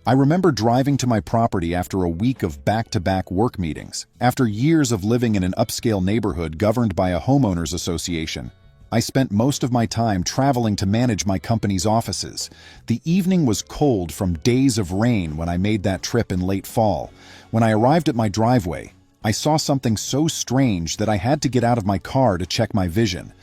I remember driving to my property after a week of back-to-back work meetings. After years of living in an upscale neighborhood governed by a homeowners association, I spent most of my time traveling to manage my company's offices. The evening was cold from days of rain when I made that trip in late fall. When I arrived at my driveway, I saw something so strange that I had to get out of my car to check my vision.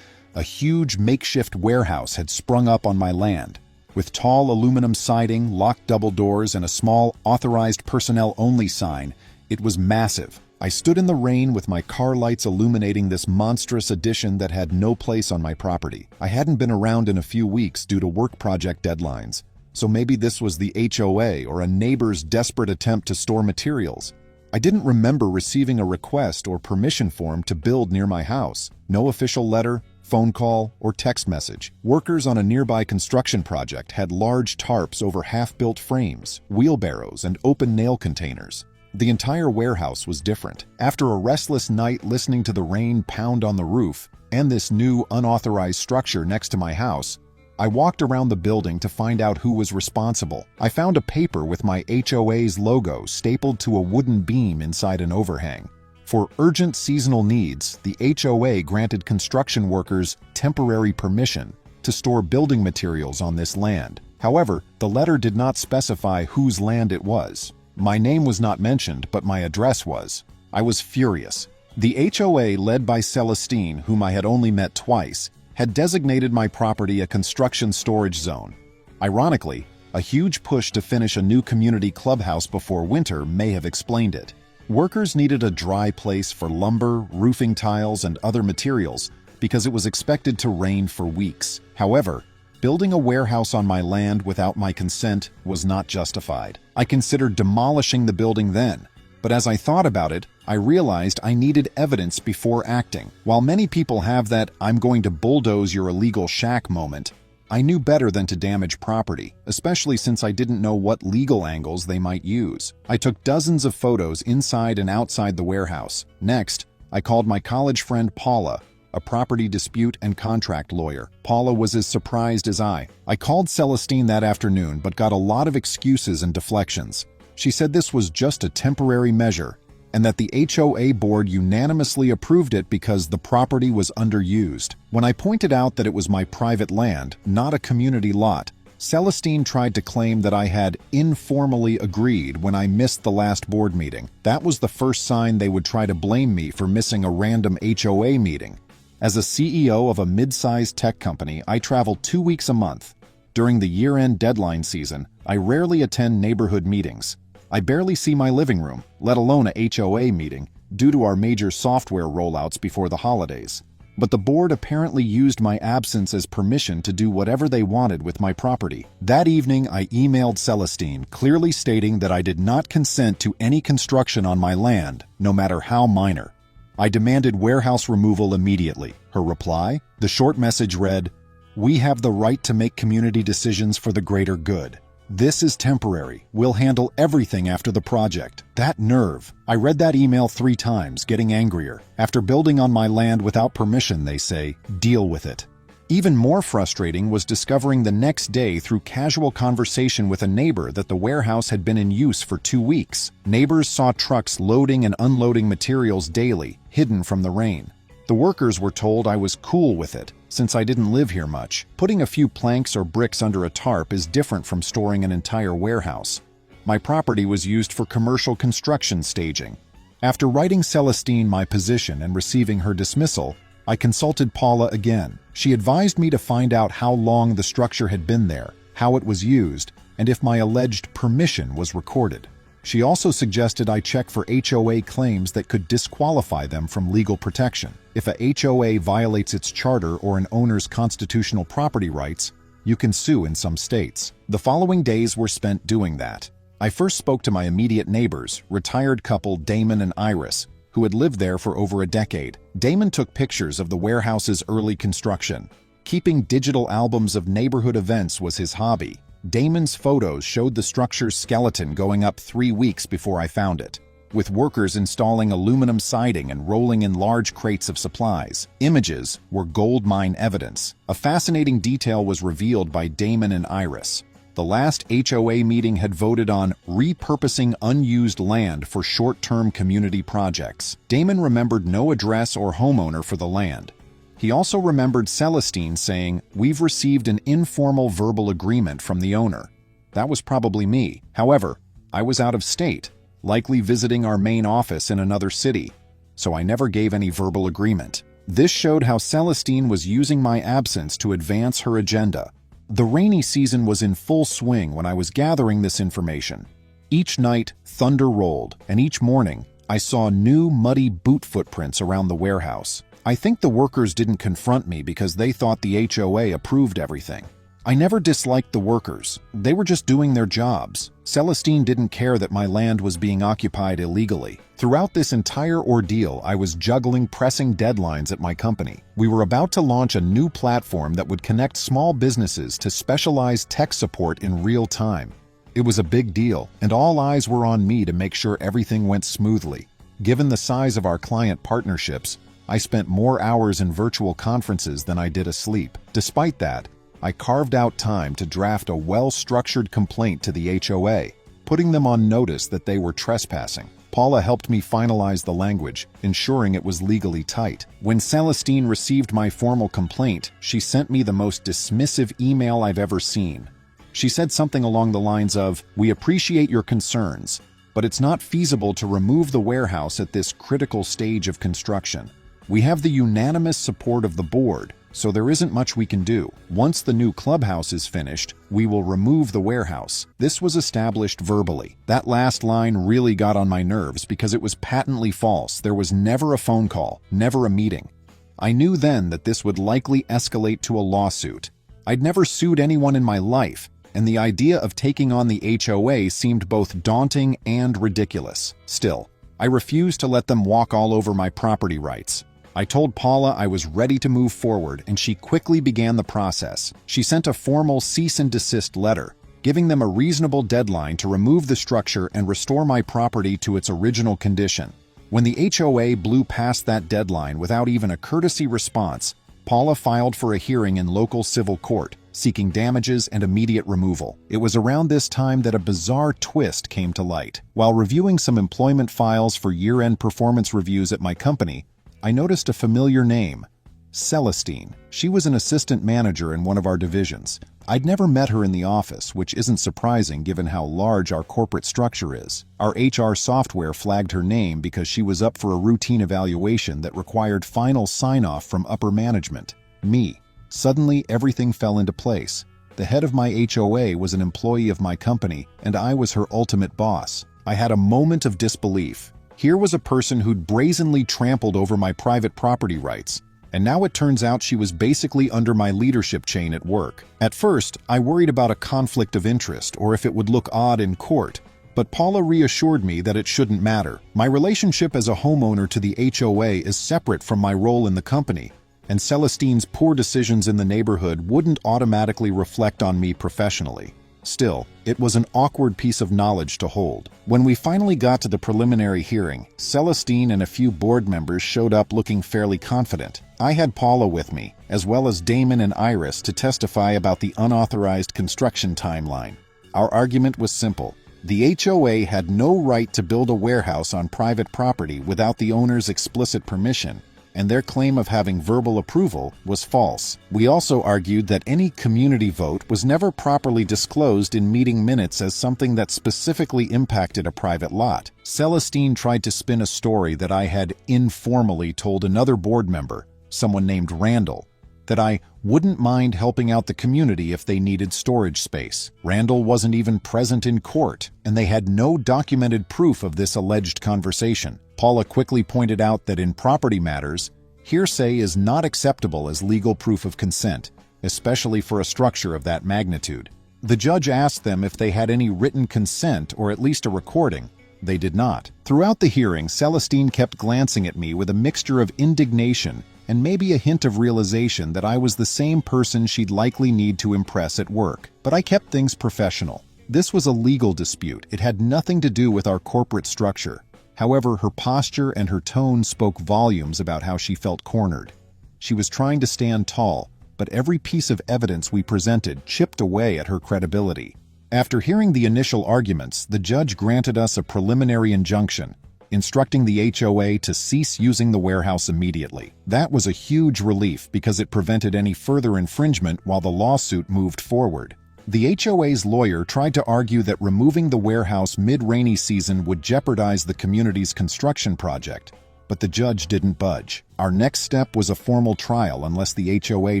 A huge makeshift warehouse had sprung up on my land. With tall aluminum siding, locked double doors, and a small authorized personnel only sign, it was massive. I stood in the rain with my car lights illuminating this monstrous addition that had no place on my property. I hadn't been around in a few weeks due to work project deadlines, so maybe this was the HOA or a neighbor's desperate attempt to store materials. I didn't remember receiving a request or permission form to build near my house. No official letter, phone call, or text message. Workers on a nearby construction project had large tarps over half-built frames, wheelbarrows, and open nail containers. The entire warehouse was different. After a restless night listening to the rain pound on the roof and this new unauthorized structure next to my house, I walked around the building to find out who was responsible. I found a paper with my HOA's logo stapled to a wooden beam inside an overhang. For urgent seasonal needs, the HOA granted construction workers temporary permission to store building materials on this land. However, the letter did not specify whose land it was. My name was not mentioned, but my address was. I was furious. The HOA, led by Celestine, whom I had only met twice, had designated my property a construction storage zone. Ironically, a huge push to finish a new community clubhouse before winter may have explained it. Workers needed a dry place for lumber, roofing tiles, and other materials because it was expected to rain for weeks. However, building a warehouse on my land without my consent was not justified. I considered demolishing the building then, but as I thought about it, I realized I needed evidence before acting. While many people have that "I'm going to bulldoze your illegal shack" moment, I knew better than to damage property, especially since I didn't know what legal angles they might use. I took dozens of photos inside and outside the warehouse. Next, I called my college friend Paula, a property dispute and contract lawyer. Paula was as surprised as I. I called Celestine that afternoon but got a lot of excuses and deflections. She said this was just a temporary measure and that the HOA board unanimously approved it because the property was underused. When I pointed out that it was my private land, not a community lot, Celestine tried to claim that I had informally agreed when I missed the last board meeting. That was the first sign they would try to blame me for missing a random HOA meeting. As a CEO of a mid-sized tech company, I travel 2 weeks a month. During the year-end deadline season, I rarely attend neighborhood meetings. I barely see my living room, let alone a HOA meeting, due to our major software rollouts before the holidays. But the board apparently used my absence as permission to do whatever they wanted with my property. That evening, I emailed Celestine, clearly stating that I did not consent to any construction on my land, no matter how minor. I demanded warehouse removal immediately. Her reply? The short message read, "We have the right to make community decisions for the greater good. This is temporary. We'll handle everything after the project." That nerve! I read that email 3 times, getting angrier. After building on my land without permission, they say, deal with it. Even more frustrating was discovering the next day through casual conversation with a neighbor that the warehouse had been in use for 2 weeks. Neighbors saw trucks loading and unloading materials daily, hidden from the rain. The workers were told I was cool with it, since I didn't live here much. Putting a few planks or bricks under a tarp is different from storing an entire warehouse. My property was used for commercial construction staging. After writing Celestine my position and receiving her dismissal, I consulted Paula again. She advised me to find out how long the structure had been there, how it was used, and if my alleged permission was recorded. She also suggested I check for HOA claims that could disqualify them from legal protection. If a HOA violates its charter or an owner's constitutional property rights, you can sue in some states. The following days were spent doing that. I first spoke to my immediate neighbors, retired couple Damon and Iris, who had lived there for over a decade. Damon took pictures of the warehouse's early construction. Keeping digital albums of neighborhood events was his hobby. Damon's photos showed the structure's skeleton going up 3 weeks before I found it, with workers installing aluminum siding and rolling in large crates of supplies. Images were gold mine evidence. A fascinating detail was revealed by Damon and Iris. The last HOA meeting had voted on repurposing unused land for short-term community projects. Damon remembered no address or homeowner for the land. He also remembered Celestine saying, "We've received an informal verbal agreement from the owner." That was probably me. However, I was out of state, likely visiting our main office in another city, so I never gave any verbal agreement. This showed how Celestine was using my absence to advance her agenda. The rainy season was in full swing when I was gathering this information. Each night, thunder rolled, and each morning, I saw new muddy boot footprints around the warehouse. I think the workers didn't confront me because they thought the HOA approved everything. I never disliked the workers. They were just doing their jobs. Celestine didn't care that my land was being occupied illegally. Throughout this entire ordeal, I was juggling pressing deadlines at my company. We were about to launch a new platform that would connect small businesses to specialized tech support in real time. It was a big deal, and all eyes were on me to make sure everything went smoothly. Given the size of our client partnerships, I spent more hours in virtual conferences than I did asleep. Despite that, I carved out time to draft a well-structured complaint to the HOA, putting them on notice that they were trespassing. Paula helped me finalize the language, ensuring it was legally tight. When Celestine received my formal complaint, she sent me the most dismissive email I've ever seen. She said something along the lines of, "We appreciate your concerns, but it's not feasible to remove the warehouse at this critical stage of construction. We have the unanimous support of the board, so there isn't much we can do. Once the new clubhouse is finished, we will remove the warehouse." This was established verbally. That last line really got on my nerves because it was patently false. There was never a phone call, never a meeting. I knew then that this would likely escalate to a lawsuit. I'd never sued anyone in my life, and the idea of taking on the HOA seemed both daunting and ridiculous. Still, I refused to let them walk all over my property rights. I told Paula I was ready to move forward, and she quickly began the process. She sent a formal cease and desist letter, giving them a reasonable deadline to remove the structure and restore my property to its original condition. When the HOA blew past that deadline without even a courtesy response, Paula filed for a hearing in local civil court, seeking damages and immediate removal. It was around this time that a bizarre twist came to light. While reviewing some employment files for year-end performance reviews at my company, I noticed a familiar name, Celestine. She was an assistant manager in one of our divisions. I'd never met her in the office, which isn't surprising given how large our corporate structure is. Our HR software flagged her name because she was up for a routine evaluation that required final sign-off from upper management, me. Suddenly, everything fell into place. The head of my HOA was an employee of my company, and I was her ultimate boss. I had a moment of disbelief. Here was a person who'd brazenly trampled over my private property rights, and now it turns out she was basically under my leadership chain at work. At first, I worried about a conflict of interest or if it would look odd in court, but Paula reassured me that it shouldn't matter. My relationship as a homeowner to the HOA is separate from my role in the company, and Celestine's poor decisions in the neighborhood wouldn't automatically reflect on me professionally. Still, it was an awkward piece of knowledge to hold. When we finally got to the preliminary hearing, Celestine and a few board members showed up looking fairly confident. I had Paula with me, as well as Damon and Iris, to testify about the unauthorized construction timeline. Our argument was simple. The HOA had no right to build a warehouse on private property without the owner's explicit permission, and their claim of having verbal approval was false. We also argued that any community vote was never properly disclosed in meeting minutes as something that specifically impacted a private lot. Celestine tried to spin a story that I had informally told another board member, someone named Randall, that I wouldn't mind helping out the community if they needed storage space. Randall wasn't even present in court, and they had no documented proof of this alleged conversation. Paula quickly pointed out that in property matters, hearsay is not acceptable as legal proof of consent, especially for a structure of that magnitude. The judge asked them if they had any written consent or at least a recording. They did not. Throughout the hearing, Celestine kept glancing at me with a mixture of indignation and maybe a hint of realization that I was the same person she'd likely need to impress at work. But I kept things professional. This was a legal dispute. It had nothing to do with our corporate structure. However, her posture and her tone spoke volumes about how she felt cornered. She was trying to stand tall, but every piece of evidence we presented chipped away at her credibility. After hearing the initial arguments, the judge granted us a preliminary injunction, instructing the HOA to cease using the warehouse immediately. That was a huge relief because it prevented any further infringement while the lawsuit moved forward. The HOA's lawyer tried to argue that removing the warehouse mid-rainy season would jeopardize the community's construction project, but the judge didn't budge. Our next step was a formal trial unless the HOA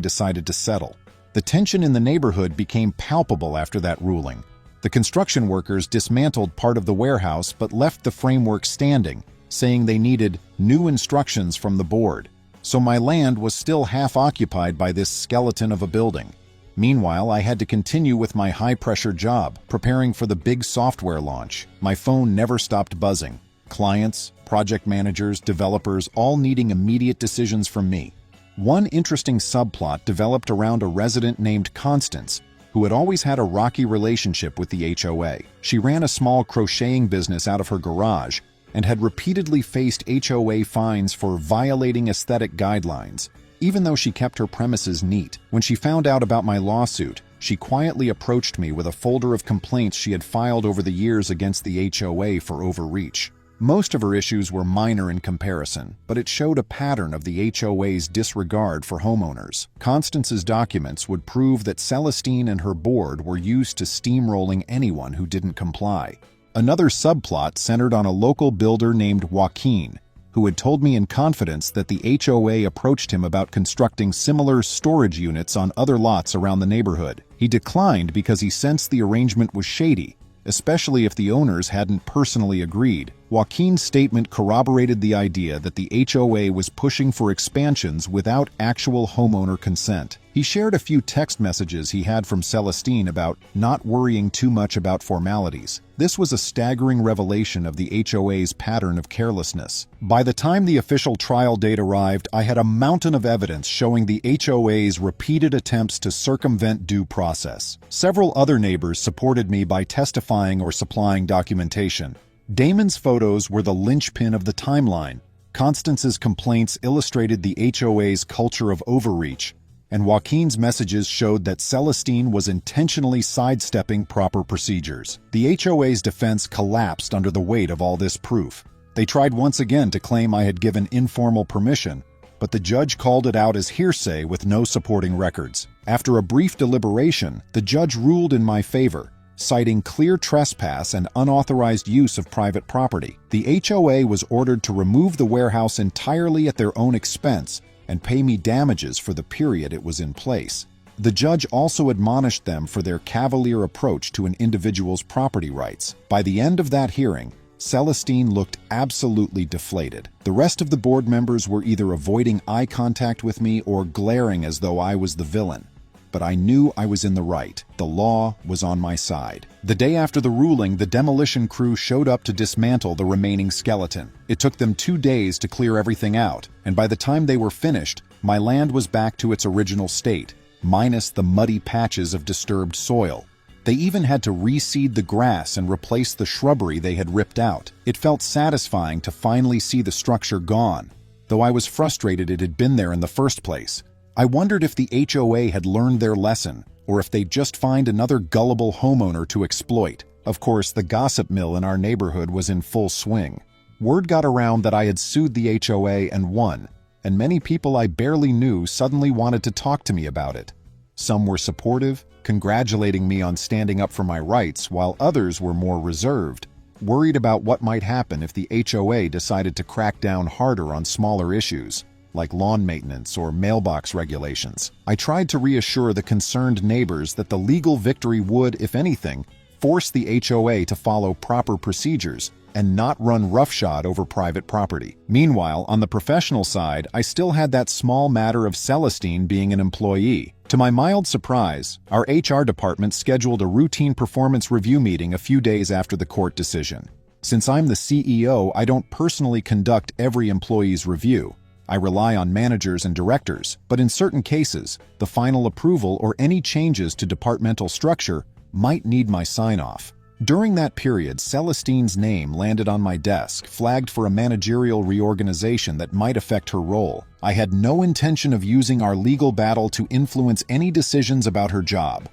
decided to settle. The tension in the neighborhood became palpable after that ruling. The construction workers dismantled part of the warehouse but left the framework standing, saying they needed new instructions from the board. So my land was still half occupied by this skeleton of a building. Meanwhile, I had to continue with my high-pressure job, preparing for the big software launch. My phone never stopped buzzing. Clients, project managers, developers, all needing immediate decisions from me. One interesting subplot developed around a resident named Constance, who had always had a rocky relationship with the HOA. She ran a small crocheting business out of her garage and had repeatedly faced HOA fines for violating aesthetic guidelines, even though she kept her premises neat. When she found out about my lawsuit, she quietly approached me with a folder of complaints she had filed over the years against the HOA for overreach. Most of her issues were minor in comparison, but it showed a pattern of the HOA's disregard for homeowners. Constance's documents would prove that Celestine and her board were used to steamrolling anyone who didn't comply. Another subplot centered on a local builder named Joaquin, who had told me in confidence that the HOA approached him about constructing similar storage units on other lots around the neighborhood. He declined because he sensed the arrangement was shady, especially if the owners hadn't personally agreed. Joaquin's statement corroborated the idea that the HOA was pushing for expansions without actual homeowner consent. He shared a few text messages he had from Celestine about not worrying too much about formalities. This was a staggering revelation of the HOA's pattern of carelessness. By the time the official trial date arrived, I had a mountain of evidence showing the HOA's repeated attempts to circumvent due process. Several other neighbors supported me by testifying or supplying documentation. Damon's photos were the linchpin of the timeline. Constance's complaints illustrated the HOA's culture of overreach, and Joaquin's messages showed that Celestine was intentionally sidestepping proper procedures. The HOA's defense collapsed under the weight of all this proof. They tried once again to claim I had given informal permission, but the judge called it out as hearsay with no supporting records. After a brief deliberation, the judge ruled in my favor, citing clear trespass and unauthorized use of private property. The HOA was ordered to remove the warehouse entirely at their own expense and pay me damages for the period it was in place. The judge also admonished them for their cavalier approach to an individual's property rights. By the end of that hearing, Celestine looked absolutely deflated. The rest of the board members were either avoiding eye contact with me or glaring as though I was the villain. But I knew I was in the right. The law was on my side. The day after the ruling, the demolition crew showed up to dismantle the remaining skeleton. It took them 2 days to clear everything out, and by the time they were finished, my land was back to its original state, minus the muddy patches of disturbed soil. They even had to reseed the grass and replace the shrubbery they had ripped out. It felt satisfying to finally see the structure gone, though I was frustrated it had been there in the first place. I wondered if the HOA had learned their lesson, or if they'd just find another gullible homeowner to exploit. Of course, the gossip mill in our neighborhood was in full swing. Word got around that I had sued the HOA and won, and many people I barely knew suddenly wanted to talk to me about it. Some were supportive, congratulating me on standing up for my rights, while others were more reserved, worried about what might happen if the HOA decided to crack down harder on smaller issues, like lawn maintenance or mailbox regulations. I tried to reassure the concerned neighbors that the legal victory would, if anything, force the HOA to follow proper procedures and not run roughshod over private property. Meanwhile, on the professional side, I still had that small matter of Celestine being an employee. To my mild surprise, our HR department scheduled a routine performance review meeting a few days after the court decision. Since I'm the CEO, I don't personally conduct every employee's review. I rely on managers and directors, but in certain cases, the final approval or any changes to departmental structure might need my sign-off. During that period, Celestine's name landed on my desk, flagged for a managerial reorganization that might affect her role. I had no intention of using our legal battle to influence any decisions about her job.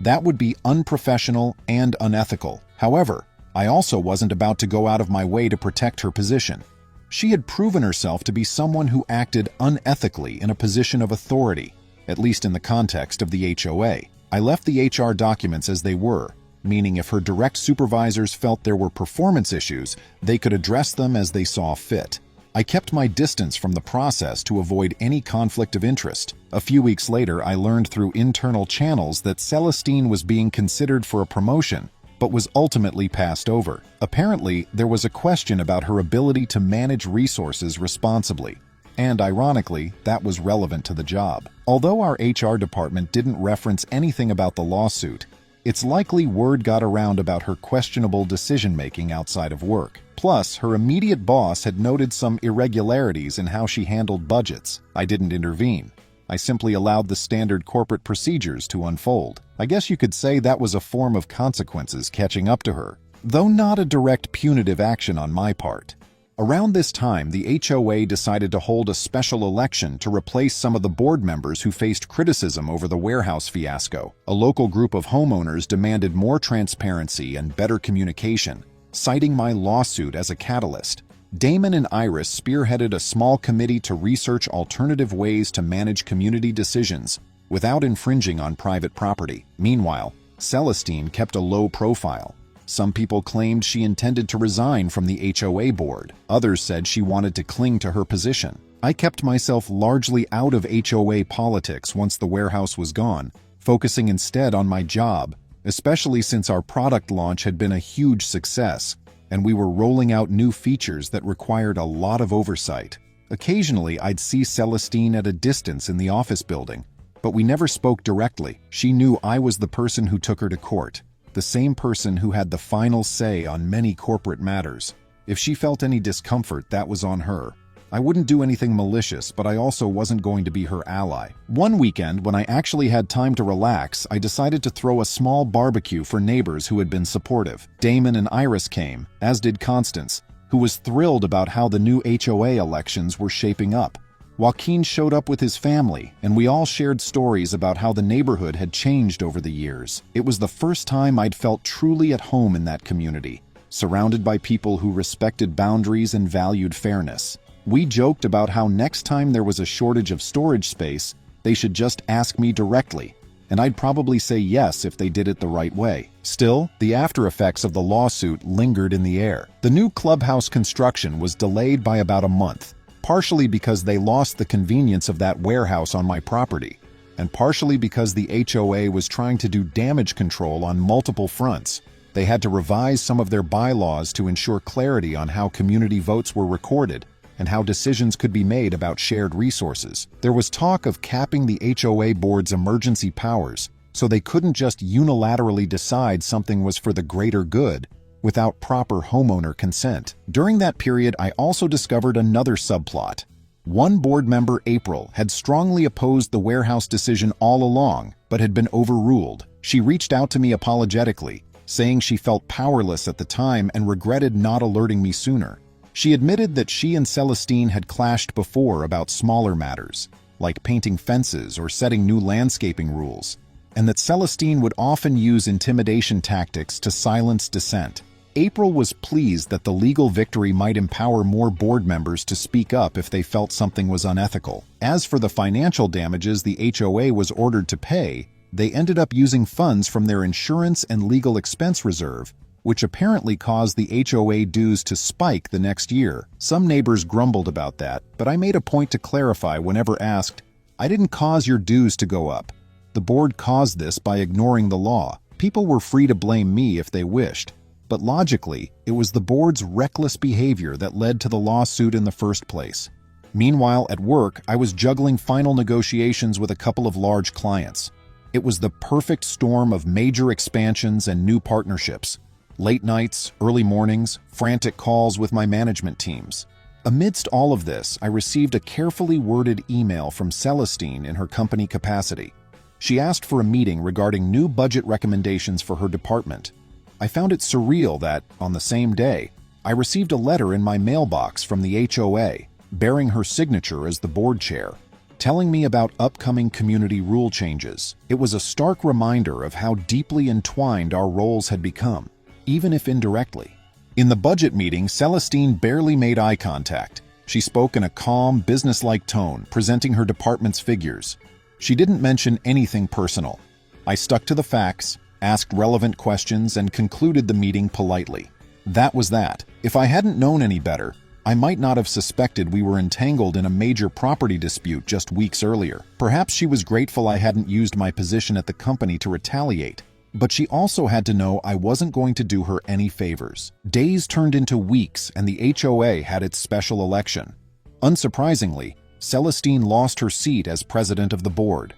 That would be unprofessional and unethical. However, I also wasn't about to go out of my way to protect her position. She had proven herself to be someone who acted unethically in a position of authority, at least in the context of the HOA. I left the HR documents as they were, meaning if her direct supervisors felt there were performance issues, they could address them as they saw fit. I kept my distance from the process to avoid any conflict of interest. A few weeks later, I learned through internal channels that Celestine was being considered for a promotion, but was ultimately passed over. Apparently, there was a question about her ability to manage resources responsibly, and ironically, that was relevant to the job. Although our HR department didn't reference anything about the lawsuit, it's likely word got around about her questionable decision-making outside of work. Plus, her immediate boss had noted some irregularities in how she handled budgets. I didn't intervene. I simply allowed the standard corporate procedures to unfold. I guess you could say that was a form of consequences catching up to her, though not a direct punitive action on my part. Around this time, the HOA decided to hold a special election to replace some of the board members who faced criticism over the warehouse fiasco. A local group of homeowners demanded more transparency and better communication, citing my lawsuit as a catalyst. Damon and Iris spearheaded a small committee to research alternative ways to manage community decisions without infringing on private property. Meanwhile, Celestine kept a low profile. Some people claimed she intended to resign from the HOA board. Others said she wanted to cling to her position. I kept myself largely out of HOA politics once the warehouse was gone, focusing instead on my job, especially since our product launch had been a huge success, and we were rolling out new features that required a lot of oversight. Occasionally, I'd see Celestine at a distance in the office building, but we never spoke directly. She knew I was the person who took her to court, the same person who had the final say on many corporate matters. If she felt any discomfort, that was on her. I wouldn't do anything malicious, but I also wasn't going to be her ally. One weekend, when I actually had time to relax, I decided to throw a small barbecue for neighbors who had been supportive. Damon and Iris came, as did Constance, who was thrilled about how the new HOA elections were shaping up. Joaquin showed up with his family, and we all shared stories about how the neighborhood had changed over the years. It was the first time I'd felt truly at home in that community, surrounded by people who respected boundaries and valued fairness. We joked about how next time there was a shortage of storage space, they should just ask me directly, and I'd probably say yes if they did it the right way. Still, the after effects of the lawsuit lingered in the air. The new clubhouse construction was delayed by about a month, partially because they lost the convenience of that warehouse on my property, and partially because the HOA was trying to do damage control on multiple fronts. They had to revise some of their bylaws to ensure clarity on how community votes were recorded and how decisions could be made about shared resources. There was talk of capping the HOA board's emergency powers, so they couldn't just unilaterally decide something was for the greater good without proper homeowner consent. During that period, I also discovered another subplot. One board member, April, had strongly opposed the warehouse decision all along, but had been overruled. She reached out to me apologetically, saying she felt powerless at the time and regretted not alerting me sooner. She admitted that she and Celestine had clashed before about smaller matters, like painting fences or setting new landscaping rules, and that Celestine would often use intimidation tactics to silence dissent. April was pleased that the legal victory might empower more board members to speak up if they felt something was unethical. As for the financial damages the HOA was ordered to pay, they ended up using funds from their insurance and legal expense reserve, which apparently caused the HOA dues to spike the next year. Some neighbors grumbled about that, but I made a point to clarify whenever asked, "I didn't cause your dues to go up. The board caused this by ignoring the law. People were free to blame me if they wished, but logically, it was the board's reckless behavior that led to the lawsuit in the first place." Meanwhile, at work, I was juggling final negotiations with a couple of large clients. It was the perfect storm of major expansions and new partnerships. Late nights, early mornings, frantic calls with my management teams. Amidst all of this, I received a carefully worded email from Celestine in her company capacity. She asked for a meeting regarding new budget recommendations for her department. I found it surreal that, on the same day, I received a letter in my mailbox from the HOA, bearing her signature as the board chair, telling me about upcoming community rule changes. It was a stark reminder of how deeply entwined our roles had become, even if indirectly. In the budget meeting, Celestine barely made eye contact. She spoke in a calm, businesslike tone, presenting her department's figures. She didn't mention anything personal. I stuck to the facts, asked relevant questions, and concluded the meeting politely. That was that. If I hadn't known any better, I might not have suspected we were entangled in a major property dispute just weeks earlier. Perhaps she was grateful I hadn't used my position at the company to retaliate. But she also had to know I wasn't going to do her any favors. Days turned into weeks, and the HOA had its special election. Unsurprisingly, Celestine lost her seat as president of the board.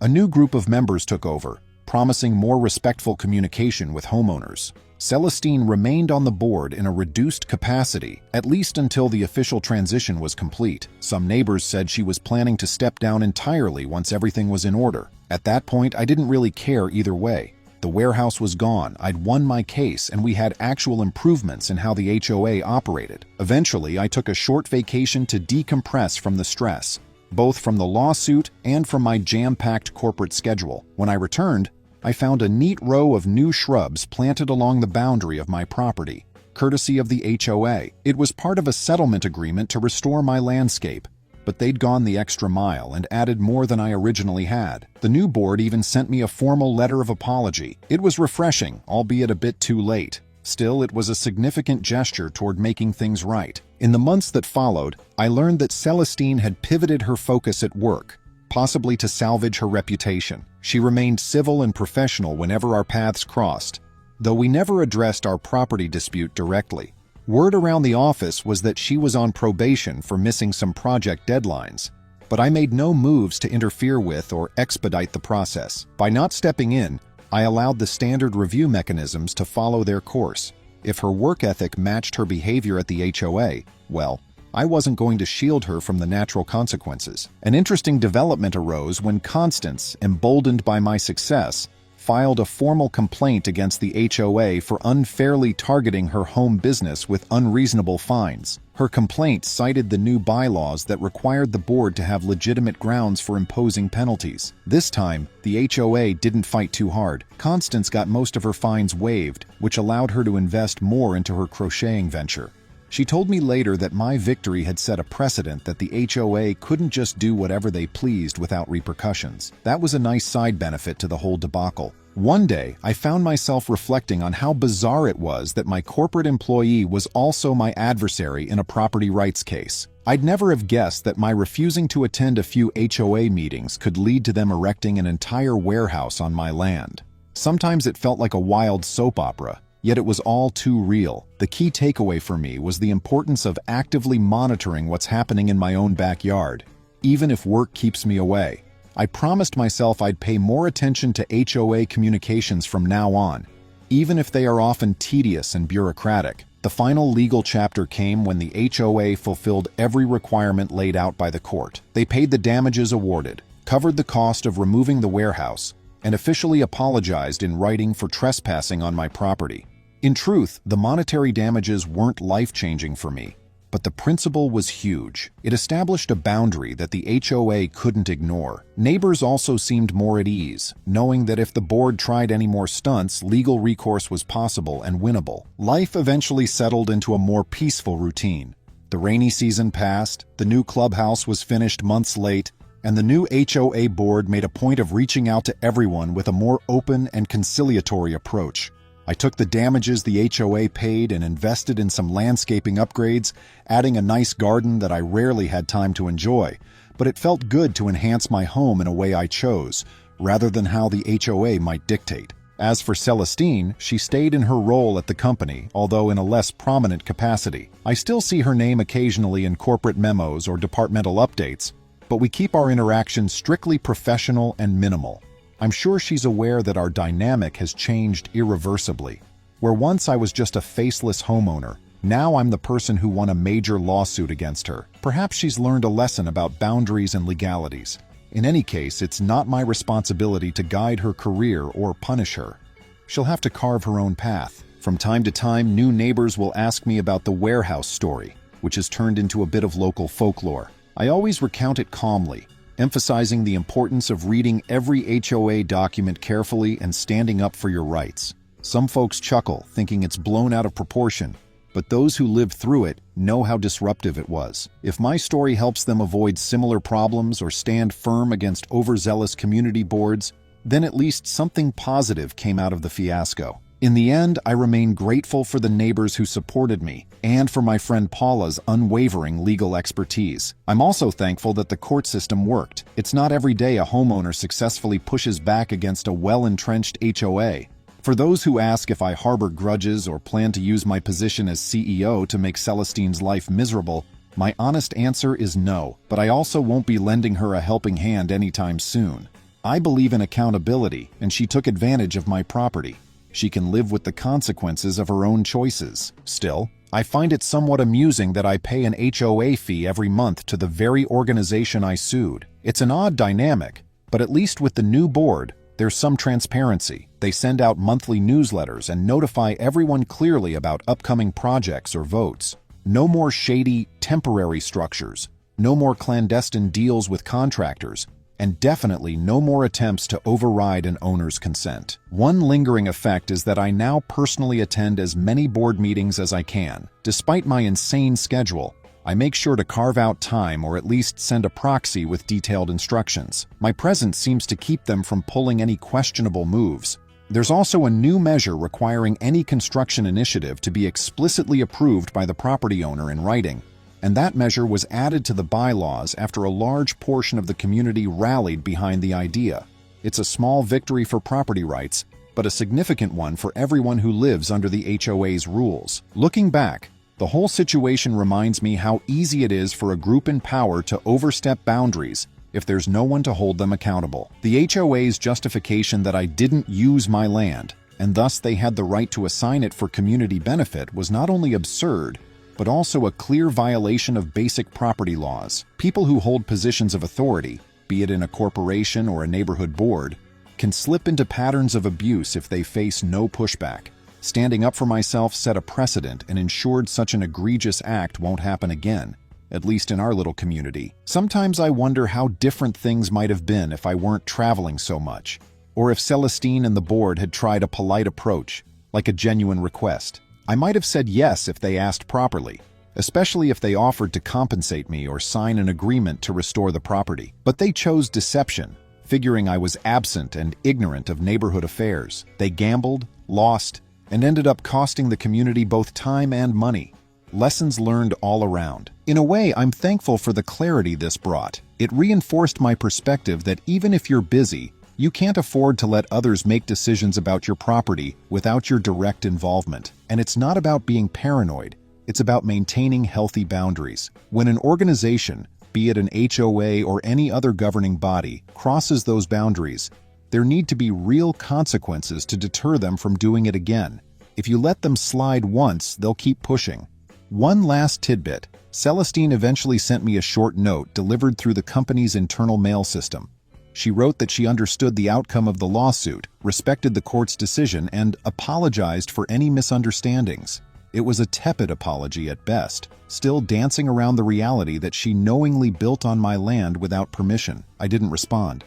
A new group of members took over, promising more respectful communication with homeowners. Celestine remained on the board in a reduced capacity, at least until the official transition was complete. Some neighbors said she was planning to step down entirely once everything was in order. At that point, I didn't really care either way. The warehouse was gone, I'd won my case, and we had actual improvements in how the HOA operated. Eventually, I took a short vacation to decompress from the stress, both from the lawsuit and from my jam-packed corporate schedule. When I returned, I found a neat row of new shrubs planted along the boundary of my property, courtesy of the HOA. It was part of a settlement agreement to restore my landscape, but they'd gone the extra mile and added more than I originally had. The new board even sent me a formal letter of apology. It was refreshing, albeit a bit too late. Still, it was a significant gesture toward making things right. In the months that followed, I learned that Celestine had pivoted her focus at work, possibly to salvage her reputation. She remained civil and professional whenever our paths crossed, though we never addressed our property dispute directly. Word around the office was that she was on probation for missing some project deadlines, but I made no moves to interfere with or expedite the process. By not stepping in, I allowed the standard review mechanisms to follow their course. If her work ethic matched her behavior at the HOA, well, I wasn't going to shield her from the natural consequences. An interesting development arose when Constance, emboldened by my success, filed a formal complaint against the HOA for unfairly targeting her home business with unreasonable fines. Her complaint cited the new bylaws that required the board to have legitimate grounds for imposing penalties. This time, the HOA didn't fight too hard. Constance got most of her fines waived, which allowed her to invest more into her crocheting venture. She told me later that my victory had set a precedent that the HOA couldn't just do whatever they pleased without repercussions. That was a nice side benefit to the whole debacle. One day, I found myself reflecting on how bizarre it was that my corporate employee was also my adversary in a property rights case. I'd never have guessed that my refusing to attend a few HOA meetings could lead to them erecting an entire warehouse on my land. Sometimes it felt like a wild soap opera, yet it was all too real. The key takeaway for me was the importance of actively monitoring what's happening in my own backyard, even if work keeps me away. I promised myself I'd pay more attention to HOA communications from now on, even if they are often tedious and bureaucratic. The final legal chapter came when the HOA fulfilled every requirement laid out by the court. They paid the damages awarded, covered the cost of removing the warehouse, and officially apologized in writing for trespassing on my property. In truth, the monetary damages weren't life-changing for me, but the principle was huge. It established a boundary that the HOA couldn't ignore. Neighbors also seemed more at ease, knowing that if the board tried any more stunts, legal recourse was possible and winnable. Life eventually settled into a more peaceful routine. The rainy season passed, the new clubhouse was finished months late, and the new HOA board made a point of reaching out to everyone with a more open and conciliatory approach. I took the damages the HOA paid and invested in some landscaping upgrades, adding a nice garden that I rarely had time to enjoy, but it felt good to enhance my home in a way I chose, rather than how the HOA might dictate. As for Celestine, she stayed in her role at the company, although in a less prominent capacity. I still see her name occasionally in corporate memos or departmental updates, but we keep our interactions strictly professional and minimal. I'm sure she's aware that our dynamic has changed irreversibly. Where once I was just a faceless homeowner, now I'm the person who won a major lawsuit against her. Perhaps she's learned a lesson about boundaries and legalities. In any case, it's not my responsibility to guide her career or punish her. She'll have to carve her own path. From time to time, new neighbors will ask me about the warehouse story, which has turned into a bit of local folklore. I always recount it calmly, emphasizing the importance of reading every HOA document carefully and standing up for your rights. Some folks chuckle, thinking it's blown out of proportion, but those who lived through it know how disruptive it was. If my story helps them avoid similar problems or stand firm against overzealous community boards, then at least something positive came out of the fiasco. In the end, I remain grateful for the neighbors who supported me and for my friend Paula's unwavering legal expertise. I'm also thankful that the court system worked. It's not every day a homeowner successfully pushes back against a well-entrenched HOA. For those who ask if I harbor grudges or plan to use my position as CEO to make Celestine's life miserable, my honest answer is no, but I also won't be lending her a helping hand anytime soon. I believe in accountability, and she took advantage of my property. She can live with the consequences of her own choices. Still, I find it somewhat amusing that I pay an HOA fee every month to the very organization I sued. It's an odd dynamic, but at least with the new board, there's some transparency. They send out monthly newsletters and notify everyone clearly about upcoming projects or votes. No more shady, temporary structures. No more clandestine deals with contractors. And definitely no more attempts to override an owner's consent. One lingering effect is that I now personally attend as many board meetings as I can. Despite my insane schedule, I make sure to carve out time or at least send a proxy with detailed instructions. My presence seems to keep them from pulling any questionable moves. There's also a new measure requiring any construction initiative to be explicitly approved by the property owner in writing, and that measure was added to the bylaws after a large portion of the community rallied behind the idea. It's a small victory for property rights, but a significant one for everyone who lives under the HOA's rules. Looking back, the whole situation reminds me how easy it is for a group in power to overstep boundaries if there's no one to hold them accountable. The HOA's justification that I didn't use my land, and thus they had the right to assign it for community benefit, was not only absurd, but also a clear violation of basic property laws. People who hold positions of authority, be it in a corporation or a neighborhood board, can slip into patterns of abuse if they face no pushback. Standing up for myself set a precedent and ensured such an egregious act won't happen again, at least in our little community. Sometimes I wonder how different things might have been if I weren't traveling so much, or if Celestine and the board had tried a polite approach, like a genuine request. I might have said yes if they asked properly, especially if they offered to compensate me or sign an agreement to restore the property. But they chose deception, figuring I was absent and ignorant of neighborhood affairs. They gambled, lost, and ended up costing the community both time and money. Lessons learned all around. In a way, I'm thankful for the clarity this brought. It reinforced my perspective that even if you're busy, you can't afford to let others make decisions about your property without your direct involvement. And it's not about being paranoid, it's about maintaining healthy boundaries. When an organization, be it an HOA or any other governing body, crosses those boundaries, there need to be real consequences to deter them from doing it again. If you let them slide once, they'll keep pushing. One last tidbit. Celestine eventually sent me a short note delivered through the company's internal mail system. She wrote that she understood the outcome of the lawsuit, respected the court's decision, and apologized for any misunderstandings. It was a tepid apology at best, still dancing around the reality that she knowingly built on my land without permission. I didn't respond.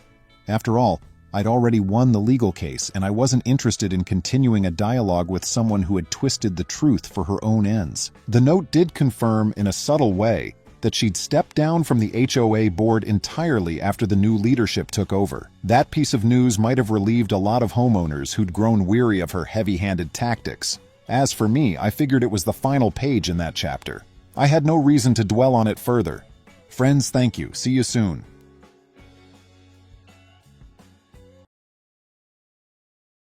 After all, I'd already won the legal case, and I wasn't interested in continuing a dialogue with someone who had twisted the truth for her own ends. The note did confirm, in a subtle way, that she'd stepped down from the HOA board entirely after the new leadership took over. That piece of news might have relieved a lot of homeowners who'd grown weary of her heavy-handed tactics. As for me, I figured it was the final page in that chapter. I had no reason to dwell on it further. Friends, thank you. See you soon.